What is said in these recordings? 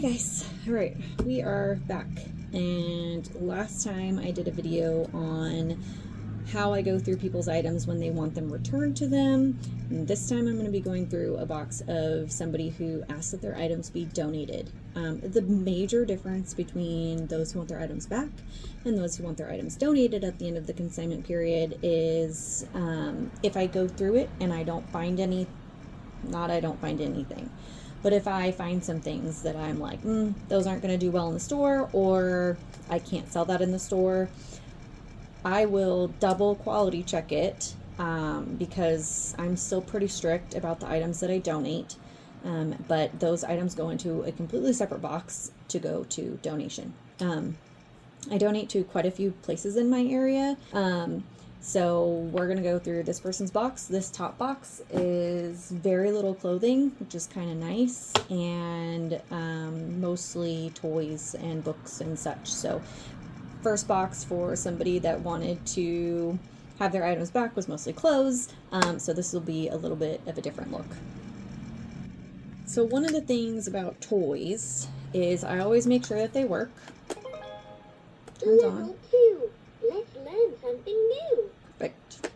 Hey guys, all right, we are back, and last time I did a video on how I go through people's items when they want them returned to them, and this time I'm going to be going through a box of somebody who asked that their items be donated. The major difference between those who want their items back and those who want their items donated at the end of the consignment period is if I go through it and I don't find anything, but if I find some things that I'm like, those aren't going to do well in the store, or I can't sell that in the store, I will double quality check it because I'm still pretty strict about the items that I donate. But those items go into a completely separate box to go to donation. I donate to quite a few places in my area. So we're going to go through this person's box. This top box is very little clothing, which is kind of nice, and mostly toys and books and such. So first box for somebody that wanted to have their items back was mostly clothes. So this will be a little bit of a different look. So one of the things about toys is I always make sure that they work. Turns on. Let's learn something new. Perfect.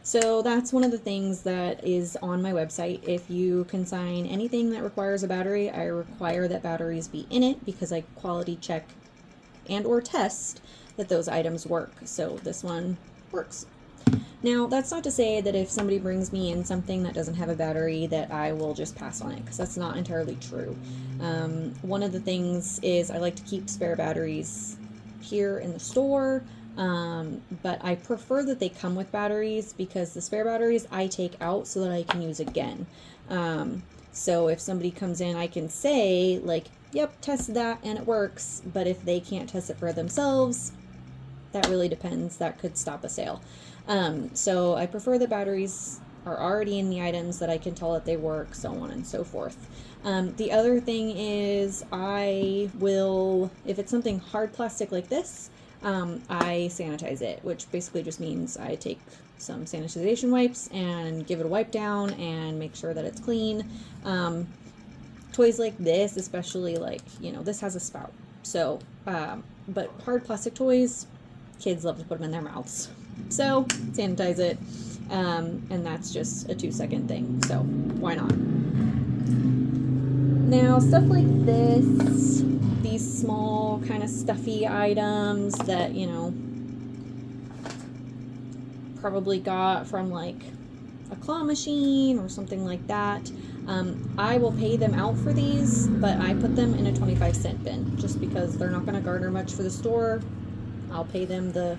So that's one of the things that is on my website. If you consign anything that requires a battery, I require that batteries be in it because I quality check and or test that those items work. So this one works. Now, that's not to say that if somebody brings me in something that doesn't have a battery that I will just pass on it, because that's not entirely true. One of the things is I like to keep spare batteries here in the store, but I prefer that they come with batteries because the spare batteries I take out so that I can use again. So if somebody comes in, I can say, like, yep, tested that and it works, but if they can't test it for themselves, that really depends. That could stop a sale. So I prefer the batteries are already in the items that I can tell that they work, so on and so forth. The other thing is I will, if it's something hard plastic like this, I sanitize it, which basically just means I take some sanitization wipes and give it a wipe down and make sure that it's clean. Toys like this, especially like, this has a spout. So, but hard plastic toys, kids love to put them in their mouths. So sanitize it. And that's just a 2-second thing. So why not? Now, stuff like this, these small kind of stuffy items that, probably got from like a claw machine or something like that, I will pay them out for these, but I put them in a 25-cent bin just because they're not going to garner much for the store. I'll pay them the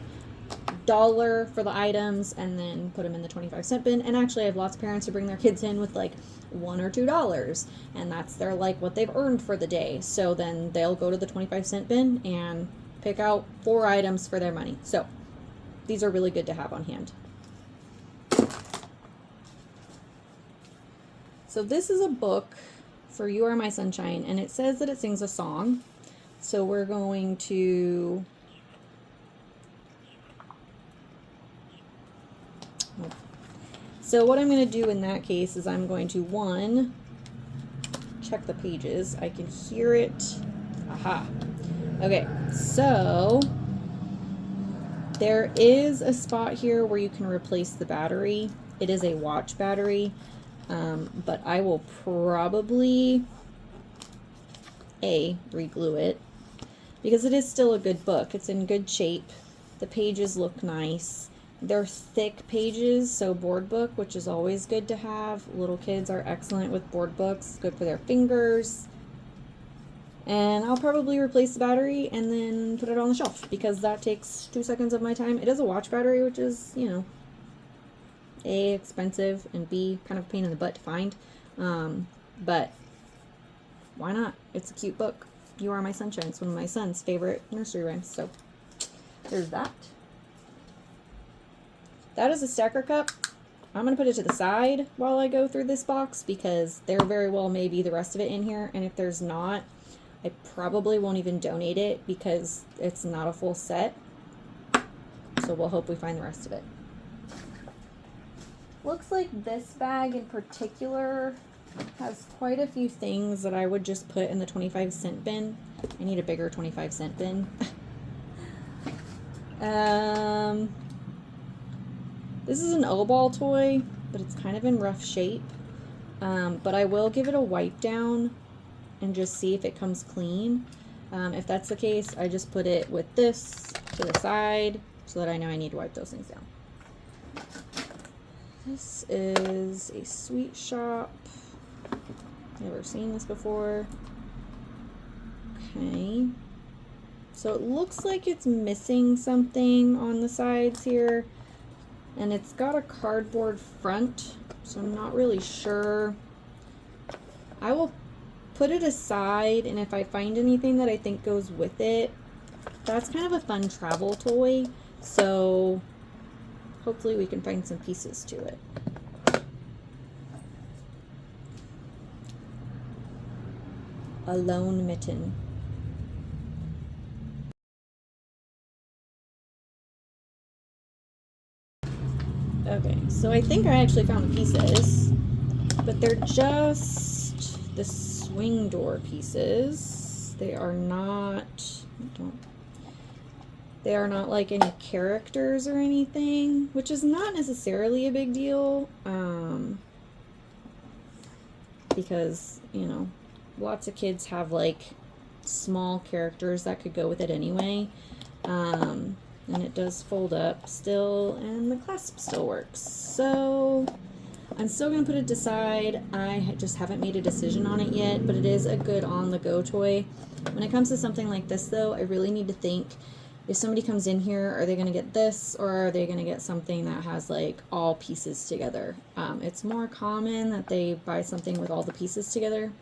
$1 for the items and then put them in the 25-cent bin. And actually I have lots of parents who bring their kids in with like $1 or $2, and that's their like what they've earned for the day. So then they'll go to the 25-cent bin and pick out 4 items for their money. So these are really good to have on hand. So this is a book for You Are My Sunshine, and it says that it sings a song. So we're going to So what I'm going to do in that case is I'm going to, 1, check the pages. I can hear it. Aha. Okay, so there is a spot here where you can replace the battery. It is a watch battery, but I will probably, reglue it because it is still a good book. It's in good shape. The pages look nice. They're thick pages, so board book, which is always good to have. Little kids are excellent with board books, good for their fingers. And I'll probably replace the battery and then put it on the shelf because that takes 2 seconds of my time. It is a watch battery, which is, A, expensive, and B, kind of a pain in the butt to find. But why not? It's a cute book. You Are My Sunshine. It's one of my son's favorite nursery rhymes. So there's that. That is a stacker cup. I'm going to put it to the side while I go through this box because there very well may be the rest of it in here. And if there's not, I probably won't even donate it because it's not a full set. So we'll hope we find the rest of it. Looks like this bag in particular Has quite a few things that I would just put in the 25-cent bin. I need a bigger 25-cent bin. This is an O-ball toy, but it's kind of in rough shape. But I will give it a wipe down and just see if it comes clean. If that's the case, I just put it with this to the side so that I know I need to wipe those things down. This is a sweet shop. Never seen this before. Okay. So it looks like it's missing something on the sides here. And it's got a cardboard front, so I'm not really sure. I will put it aside, and if I find anything that I think goes with it, that's kind of a fun travel toy, so hopefully we can find some pieces to it. A lone mitten. Okay, so I think I actually found the pieces, but they're just the swing door pieces. They are not like any characters or anything, which is not necessarily a big deal, because, you know, lots of kids have like small characters that could go with it anyway. And it does fold up still, and the clasp still works. So I'm still going to put it aside. I just haven't made a decision on it yet, but it is a good on-the-go toy. When it comes to something like this, though, I really need to think, if somebody comes in here, are they going to get this, or are they going to get something that has like all pieces together? It's more common that they buy something with all the pieces together,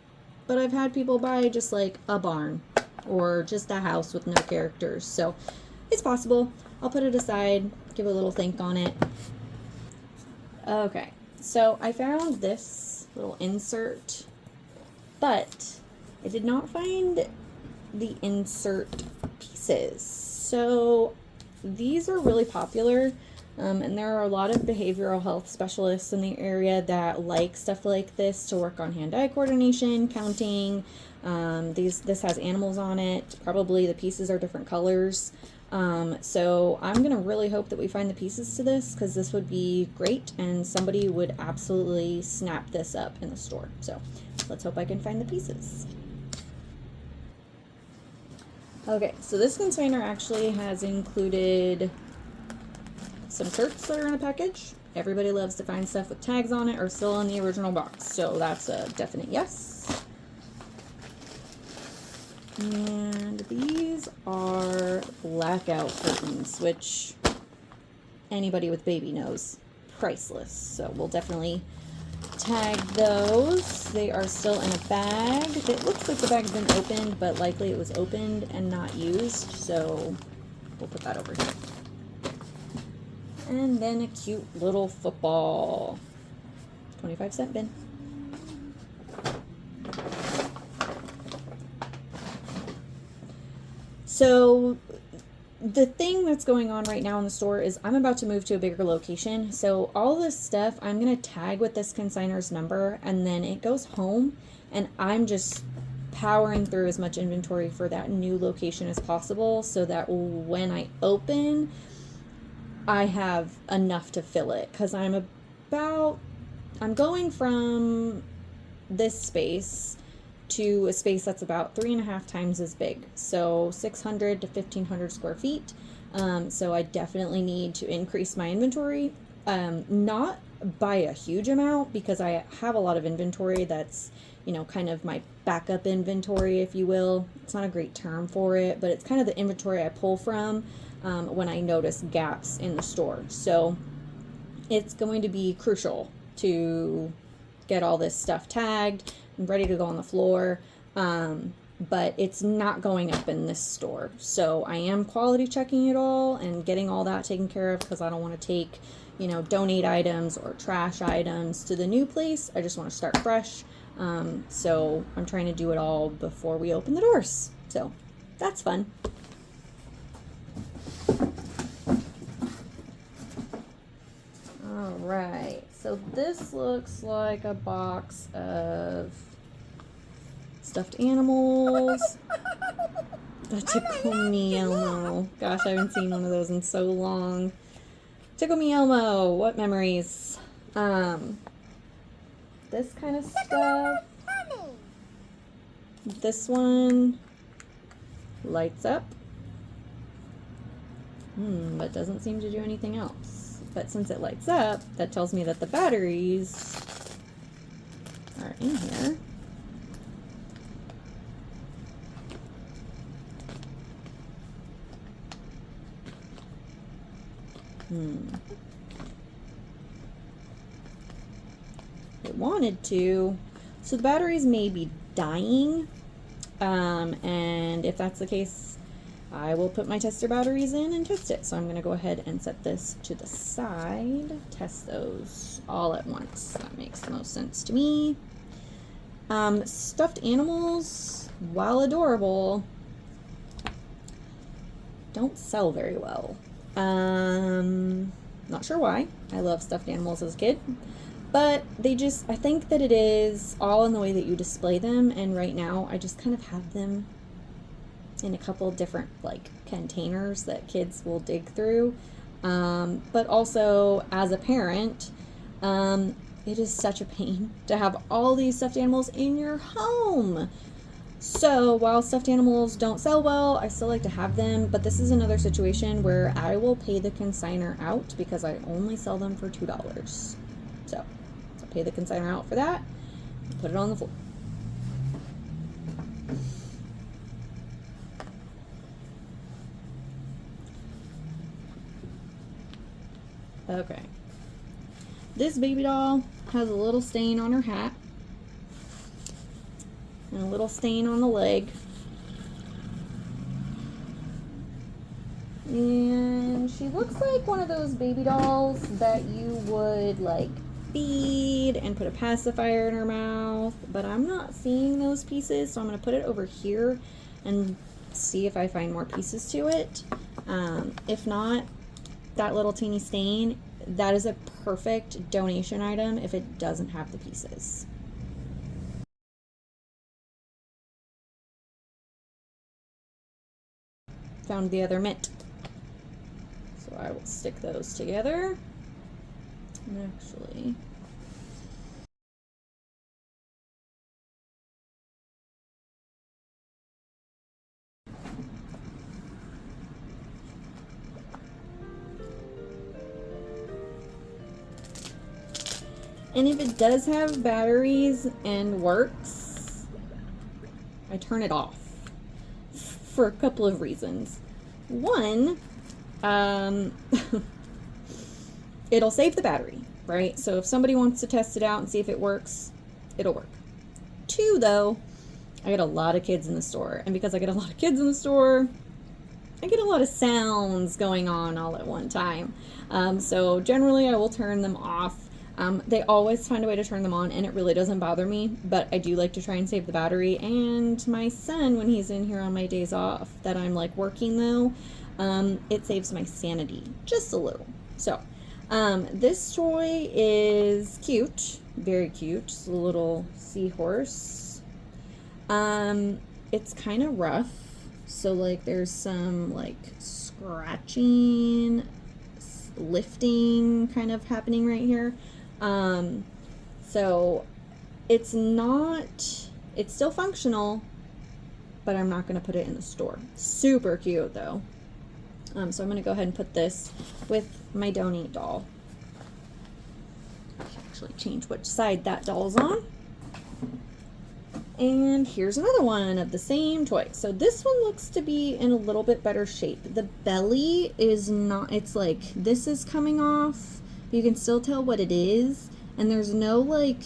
but I've had people buy just like a barn or just a house with no characters, so it's possible. I'll put it aside, give a little think on it. Okay, so I found this little insert, but I did not find the insert pieces. So these are really popular, and there are a lot of behavioral health specialists in the area that like stuff like this to work on hand-eye coordination, counting. This has animals on it. Probably the pieces are different colors. So I'm going to really hope that we find the pieces to this, because this would be great and somebody would absolutely snap this up in the store. So let's hope I can find the pieces. Okay, so this consignor actually has included some shirts that are in a package. Everybody loves to find stuff with tags on it or still in the original box, so that's a definite yes. And these are blackout curtains, which anybody with baby knows, priceless. So we'll definitely tag those. They are still in a bag. It looks like the bag's been opened, but likely it was opened and not used, so we'll put that over here. And then a cute little football. 25-cent bin. So the thing that's going on right now in the store is I'm about to move to a bigger location. So all this stuff I'm going to tag with this consignor's number, and then it goes home, and I'm just powering through as much inventory for that new location as possible so that when I open, I have enough to fill it, because I'm going from this space to a space that's about 3.5 times as big, so 600 to 1,500 square feet. So I definitely need to increase my inventory, not by a huge amount, because I have a lot of inventory that's, you know, kind of my backup inventory, if you will. It's not a great term for it, but it's kind of the inventory I pull from when I notice gaps in the store. So it's going to be crucial to get all this stuff tagged and ready to go on the floor, but it's not going up in this store. So I am quality checking it all and getting all that taken care of, because I don't want to take, you know, donate items or trash items to the new place. I just want to start fresh. So I'm trying to do it all before we open the doors. So that's fun. All right, So this looks like a box of stuffed animals. A Tickle Me Elmo. Gosh, I haven't seen one of those in so long. Tickle Me Elmo. What memories? This kind of stuff. This one lights up. But doesn't seem to do anything else. But since it lights up, that tells me that the batteries are in here. It wanted to. So the batteries may be dying. And if that's the case, I will put my tester batteries in and test it. So I'm going to go ahead and set this to the side. Test those all at once. That makes the most sense to me. Stuffed animals, while adorable, don't sell very well. Not sure why. I love stuffed animals as a kid. But they just, I think that it is all in the way that you display them. And right now, I just kind of have them in a couple different like containers that kids will dig through. But also as a parent, it is such a pain to have all these stuffed animals in your home. So while stuffed animals don't sell well, I still like to have them, but this is another situation where I will pay the consignor out because I only sell them for $2. So pay the consignor out for that, put it on the floor. Okay. This baby doll has a little stain on her hat and a little stain on the leg. And she looks like one of those baby dolls that you would like feed and put a pacifier in her mouth, but I'm not seeing those pieces, so I'm going to put it over here and see if I find more pieces to it. If not, that little teeny stain, that is a perfect donation item if it doesn't have the pieces. Found the other mitt. So I will stick those together. And actually, and if it does have batteries and works, I turn it off for a couple of reasons. One, it'll save the battery, right? So if somebody wants to test it out and see if it works, it'll work. Two, though, I get a lot of kids in the store, and because I get a lot of kids in the store, I get a lot of sounds going on all at one time. So generally I will turn them off. They always find a way to turn them on, and it really doesn't bother me, but I do like to try and save the battery. And my son, when he's in here on my days off that I'm like working though, it saves my sanity just a little. So this toy is cute, very cute. It's a little seahorse. It's kind of rough, so like there's some like scratching, lifting kind of happening right here. So it's still functional, but I'm not going to put it in the store. Super cute though. So I'm going to go ahead and put this with my donate doll. Actually change which side that doll's on. And here's another one of the same toy. So this one looks to be in a little bit better shape. The belly is not, it's like this is coming off. You can still tell what it is. And there's no like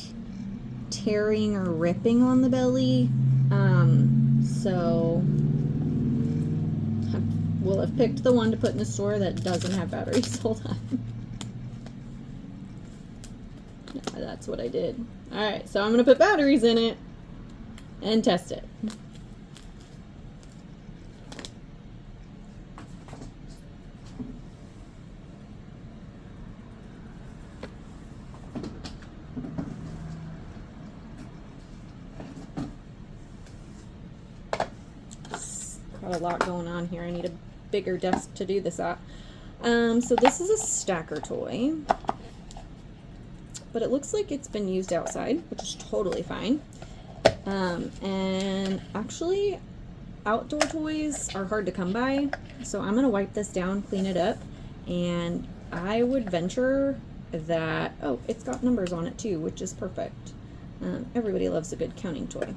tearing or ripping on the belly. So we'll have picked the one to put in the store that doesn't have batteries. Hold on. Yeah, that's what I did. All right, so I'm gonna put batteries in it and test it. Got a lot going on here. I need a bigger desk to do this at. So this is a stacker toy, but it looks like it's been used outside, which is totally fine. And actually, outdoor toys are hard to come by, so I'm gonna wipe this down, clean it up, and I would venture that, oh, it's got numbers on it too, which is perfect. Everybody loves a good counting toy.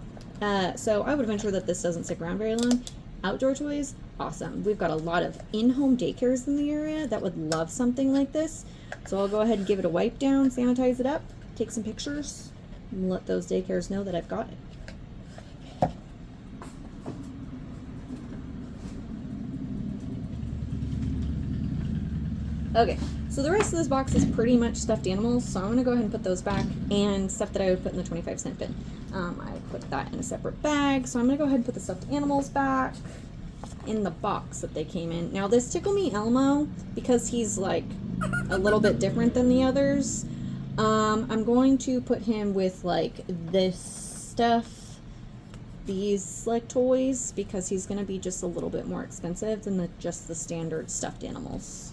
So I would venture that this doesn't stick around very long. Outdoor toys, awesome. We've got a lot of in-home daycares in the area that would love something like this. So I'll go ahead and give it a wipe down, sanitize it up, take some pictures, and let those daycares know that I've got it. Okay, so the rest of this box is pretty much stuffed animals, so I'm going to go ahead and put those back, and stuff that I would put in the 25-cent bin. I put that in a separate bag, so I'm going to go ahead and put the stuffed animals back in the box that they came in. Now this Tickle Me Elmo, because he's like a little bit different than the others, I'm going to put him with like this stuff, these like toys, because he's going to be just a little bit more expensive than just the standard stuffed animals.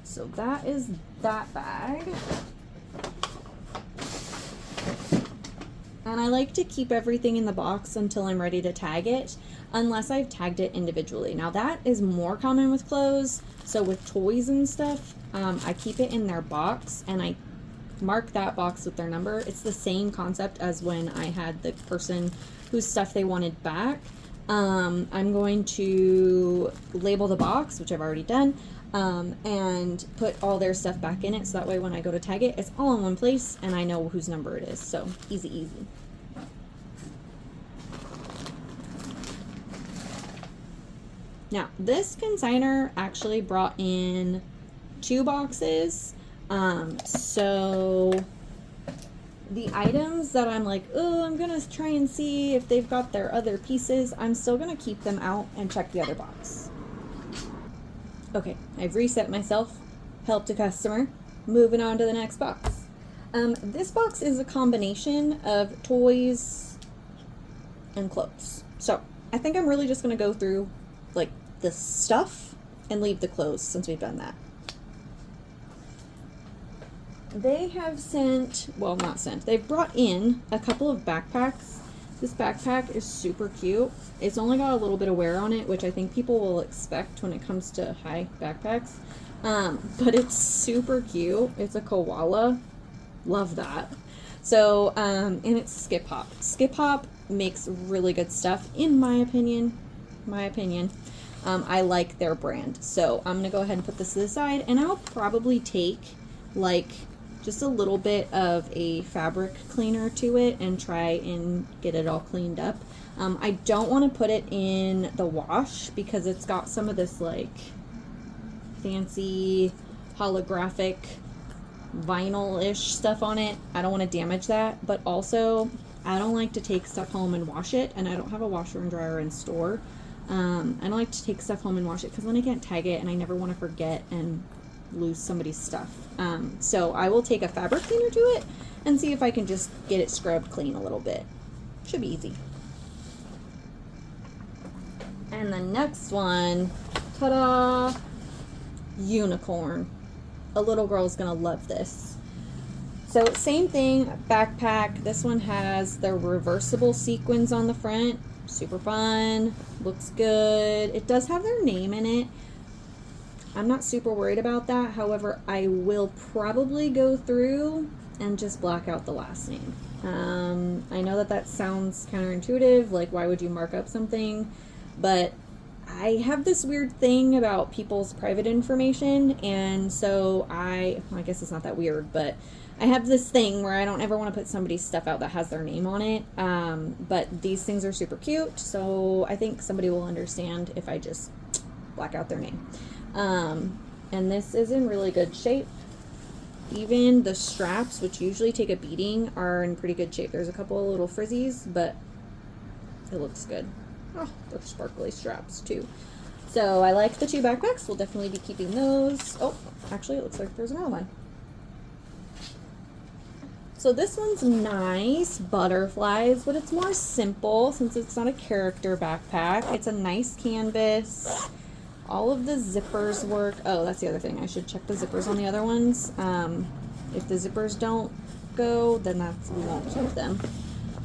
So that is that bag. And I like to keep everything in the box until I'm ready to tag it, unless I've tagged it individually. Now that is more common with clothes. So with toys and stuff, I keep it in their box and I mark that box with their number. It's the same concept as when I had the person whose stuff they wanted back. I'm going to label the box, which I've already done, and put all their stuff back in it, so that way when I go to tag it, it's all in one place and I know whose number it is. So easy, easy. Now this consignor actually brought in 2 boxes, so the items that I'm like, oh, I'm gonna try and see if they've got their other pieces, I'm still gonna keep them out and check the other box. Okay, I've reset myself, helped a customer, moving on to the next box. This box is a combination of toys and clothes. So I think I'm really just gonna go through like the stuff and leave the clothes since we've done that. They have sent, well, not sent, they've brought in a couple of backpacks. This backpack is super cute. It's only got a little bit of wear on it, which I think people will expect when it comes to high backpacks. But it's super cute. It's a koala. Love that. So, and it's Skip Hop. Skip Hop makes really good stuff, in my opinion. I like their brand. So I'm going to go ahead and put this to the side, and I'll probably take like just a little bit of a fabric cleaner to it and try and get it all cleaned up. I don't want to put it in the wash because it's got some of this like fancy holographic vinyl-ish stuff on it. I don't want to damage that, but also I don't like to take stuff home and wash it, and I don't have a washer and dryer in store. I don't like to take stuff home and wash it because then I can't tag it and I never want to forget and lose somebody's stuff. So I will take a fabric cleaner to it and see if I can just get it scrubbed clean a little bit. Should be easy. And the next one, ta-da, unicorn. A little girl's gonna love this. So same thing, backpack. This one has the reversible sequins on the front. Super fun, looks good. It does have their name in it. I'm not super worried about that. However, I will probably go through and just black out the last name. I know that sounds counterintuitive, like why would you mark up something? But I have this weird thing about people's private information, and so I guess it's not that weird, but I have this thing where I don't ever want to put somebody's stuff out that has their name on it. But these things are super cute, so I think somebody will understand if I just black out their name. And this is in really good shape. Even the straps, which usually take a beating, are in pretty good shape. There's a couple of little frizzies, but it looks good. Oh, they're sparkly straps too. So I like the 2 backpacks. We'll definitely be keeping those. Oh, actually it looks like there's another one. So this one's nice, butterflies, but it's more simple since it's not a character backpack. It's a nice canvas. All of the zippers work. Oh, that's the other thing. I should check the zippers on the other ones. If the zippers don't go, then we won't keep them.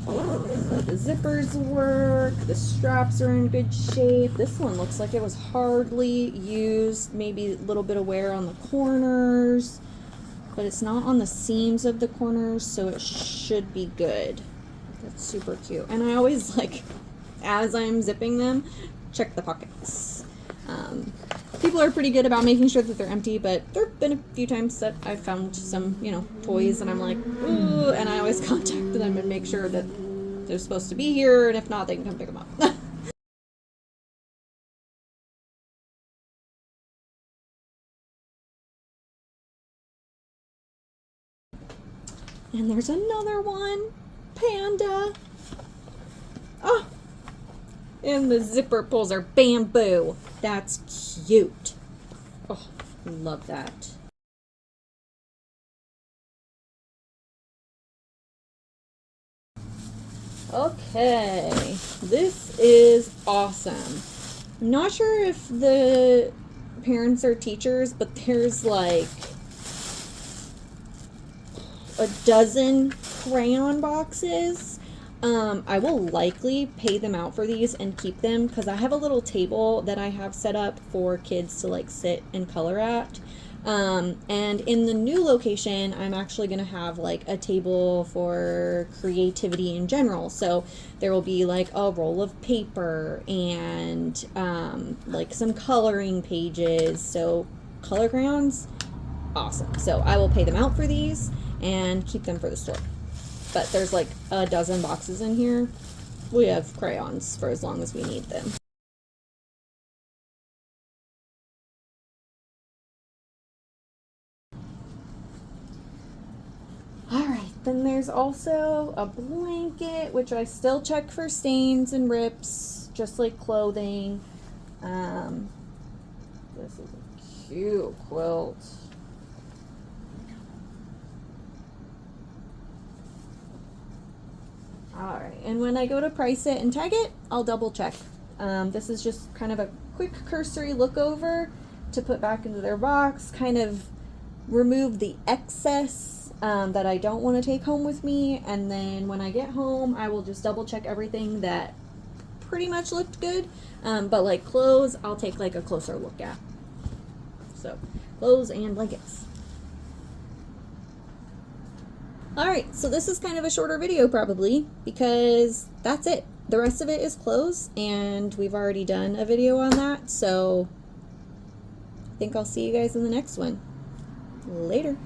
So the zippers work. The straps are in good shape. This one looks like it was hardly used. Maybe a little bit of wear on the corners, but it's not on the seams of the corners, so it should be good. That's super cute. And I always, like, as I'm zipping them, check the pockets. People are pretty good about making sure that they're empty, but there have been a few times that I've found some, you know, toys, and I'm like, ooh, and I always contact them and make sure that they're supposed to be here, and if not, they can come pick them up. And there's another one, Panda. Oh, and the zipper pulls are bamboo. That's cute. Oh, love that. Okay, this is awesome. I'm not sure if the parents are teachers, but there's like a dozen crayon boxes. I will likely pay them out for these and keep them because I have a little table that I have set up for kids to like sit and color at. And in the new location, I'm actually going to have like a table for creativity in general. So there will be like a roll of paper and like some coloring pages. So color crayons, awesome. So I will pay them out for these and keep them for the store. But there's like a dozen boxes in here. We have crayons for as long as we need them. Alright, then there's also a blanket, which I still check for stains and rips, just like clothing. This is a cute quilt. Alright, and when I go to price it and tag it, I'll double check. This is just kind of a quick cursory look over to put back into their box, kind of remove the excess that I don't want to take home with me, and then when I get home, I will just double check everything that pretty much looked good, but like clothes, I'll take like a closer look at. So, clothes and blankets. Alright, so this is kind of a shorter video probably, because that's it. The rest of it is clothes, and we've already done a video on that, so I think I'll see you guys in the next one. Later.